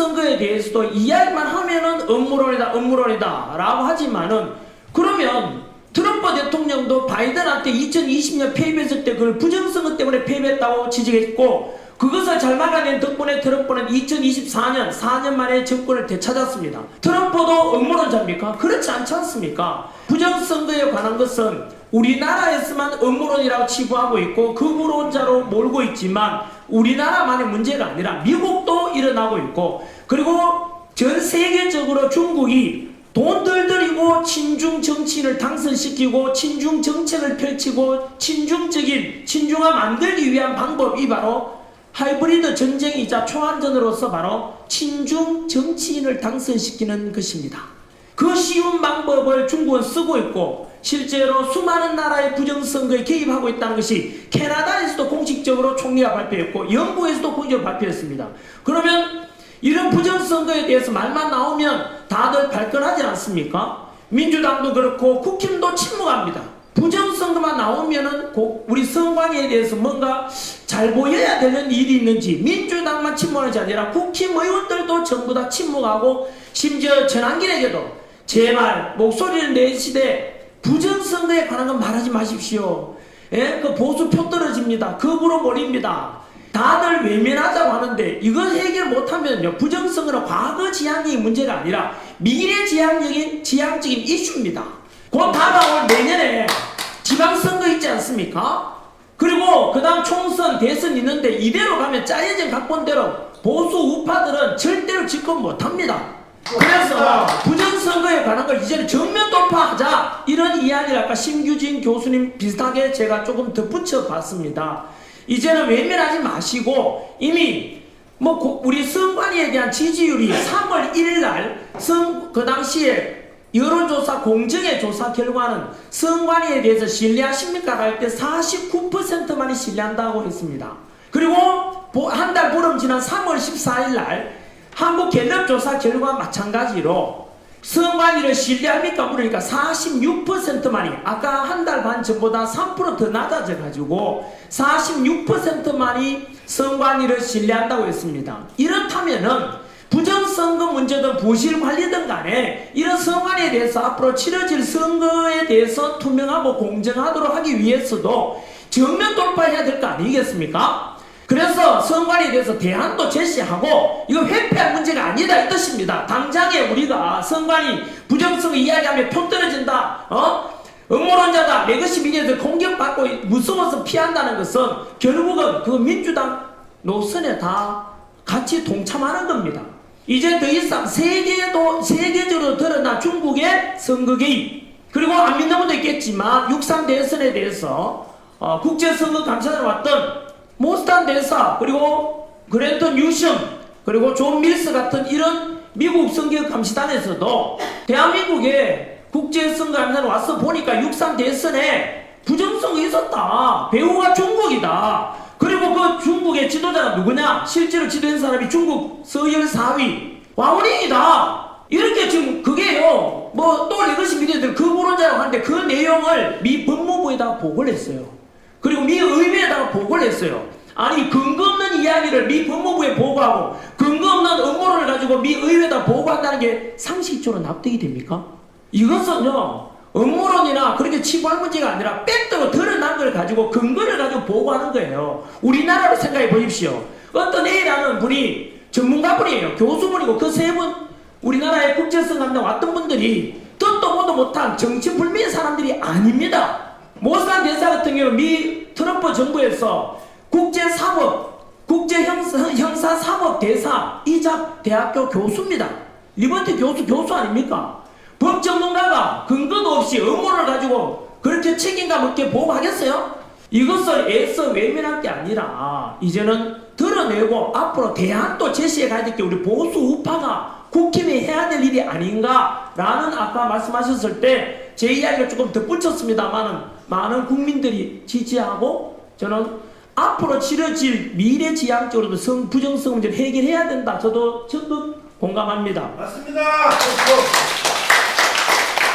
부정선거에 대해서도 이야기만 하면은 음모론이다 라고 하지만은, 그러면 트럼프 대통령도 바이든한테 2020년 패배했을 때 그걸 부정선거 때문에 패배했다고 지적했고, 그것을 잘 막아낸 덕분에 트럼프는 2024년 4년 만에 정권을 되찾았습니다. 트럼프도 음모론자입니까? 그렇지 않지 않습니까? 부정선거에 관한 것은 우리나라에서만 음모론이라고 치부하고 있고 극우론자로 몰고 있지만, 우리나라만의 문제가 아니라 미국도 일어나고 있고, 그리고 전 세계적으로 중국이 돈 들들이고 친중 정치인을 당선시키고 친중 정책을 펼치고 친중화 만들기 위한 방법이 바로 하이브리드 전쟁이자 초안전으로서 바로 친중 정치인을 당선시키는 것입니다. 그 쉬운 방법을 중국은 쓰고 있고, 실제로 수많은 나라의 부정선거에 개입하고 있다는 것이 캐나다에서도 공식적으로 총리가 발표했고 영국에서도 공식적으로 발표했습니다. 그러면 이런 부정선거에 대해서 말만 나오면 다들 발끈하지 않습니까? 민주당도 그렇고 국힘도 침묵합니다. 부정선거만 나오면은 우리 선관위에 대해서 뭔가 잘 보여야 되는 일이 있는지 민주당만 침묵하지 아니라 국힘 의원들도 전부 다 침묵하고, 심지어 전환길에게도 제발 목소리를 내시되 부정선거에 관한 건 말하지 마십시오. 예? 그 보수 표 떨어집니다. 극으로 몰립니다. 다들 외면하자고 하는데 이걸 해결 못하면요, 부정선거는 과거 지향적인 문제가 아니라 미래 지향적인 이슈입니다. 곧 다가올 내년에 지방선거 있지 않습니까? 그리고 그 다음 총선, 대선 있는데 이대로 가면 짜여진 각본대로 보수 우파들은 절대로 집권 못합니다. 그래서 부정선거에 관한 걸 이제는 정면 돌파하자, 이런 이야기를 아까 심규진 교수님 비슷하게 제가 조금 덧붙여 봤습니다. 이제는 외면하지 마시고, 이미 우리 선관위에 대한 지지율이 3월 1일 그 당시에 여론조사 공정의 조사 결과는 선관위에 대해서 신뢰하십니까? 할 때 49%만이 신뢰한다고 했습니다. 그리고 한 달 보름 지난 3월 14일 날 한국갤럽 조사 결과 마찬가지로 선관위를 신뢰합니까? 물으니까 46%만이, 아까 한 달 반 전보다 3% 더 낮아져 가지고 46%만이 선관위를 신뢰한다고 했습니다. 이렇다면은 부정선거 문제든 부실관리든 간에 이런 선관위에 대해서 앞으로 치러질 선거에 대해서 투명하고 공정하도록 하기 위해서도 정면 돌파해야 될 거 아니겠습니까? 그래서 선관위에 대해서 대안도 제시하고, 이거 회피할 문제가 아니다 이 뜻입니다. 당장에 우리가 선관위 부정선거 이야기하면 표 떨어진다, 음모론자다, 레거시 미디어에서 공격받고 무서워서 피한다는 것은 결국은 그 민주당 노선에 다 같이 동참하는 겁니다. 이제 더 이상 세계적으로 드러난 중국의 선거 개입, 그리고 안 믿는 분도 있겠지만 6.3 대선에 대해서 국제선거감사를 왔던 모스탄 대사, 그리고 그랜턴 유션, 그리고 존 밀스 같은 이런 미국 선거감시단에서도 대한민국에 국제선거감사를 와서 보니까 6.3 대선에 부정선거 있었다, 배후가 중국이다, 그리고 그 중국의 지도자가 누구냐? 실제로 지도한 사람이 중국 서열 4위 왕원익이다. 이렇게 지금 그게요, 또 레거시 미디어들 극우론자라고 하는데 그 내용을 미 법무부에다가 보고를 했어요. 그리고 미 의회에다가 보고를 했어요. 아니, 근거 없는 이야기를 미 법무부에 보고하고 근거 없는 음모론을 가지고 미 의회에다 보고한다는 게 상식적으로 납득이 됩니까? 이것은요, 음모론이나 그렇게 치부할 문제가 아니라 빽대로 드러난 걸 가지고 근거를 가지고 보고하는 거예요. 우리나라로 생각해 보십시오. 어떤 A라는 분이 전문가분이에요. 교수분이고 그 세 분 우리나라의 국제선거에 왔던 분들이 듣도 보도 못한 정치불미의 사람들이 아닙니다. 모스탄 대사 같은 경우는 미 트럼프 정부에서 국제형사사법 대사이자 대학교 교수입니다. 리버티 교수 아닙니까? 법전문가가 근거도 없이 음모를 가지고 그렇게 책임감 없게 보고하겠어요? 이것을 애써 외면할 게 아니라 이제는 드러내고 앞으로 대안도 제시해 가야 될 게 우리 보수 우파가 국힘이 해야 될 일이 아닌가라는, 아까 말씀하셨을 때 제 이야기를 조금 덧붙였습니다만은 많은 국민들이 지지하고, 저는 앞으로 치러질 미래지향적으로도 부정성 문제를 해결해야 된다, 저도 적극 공감합니다. 맞습니다.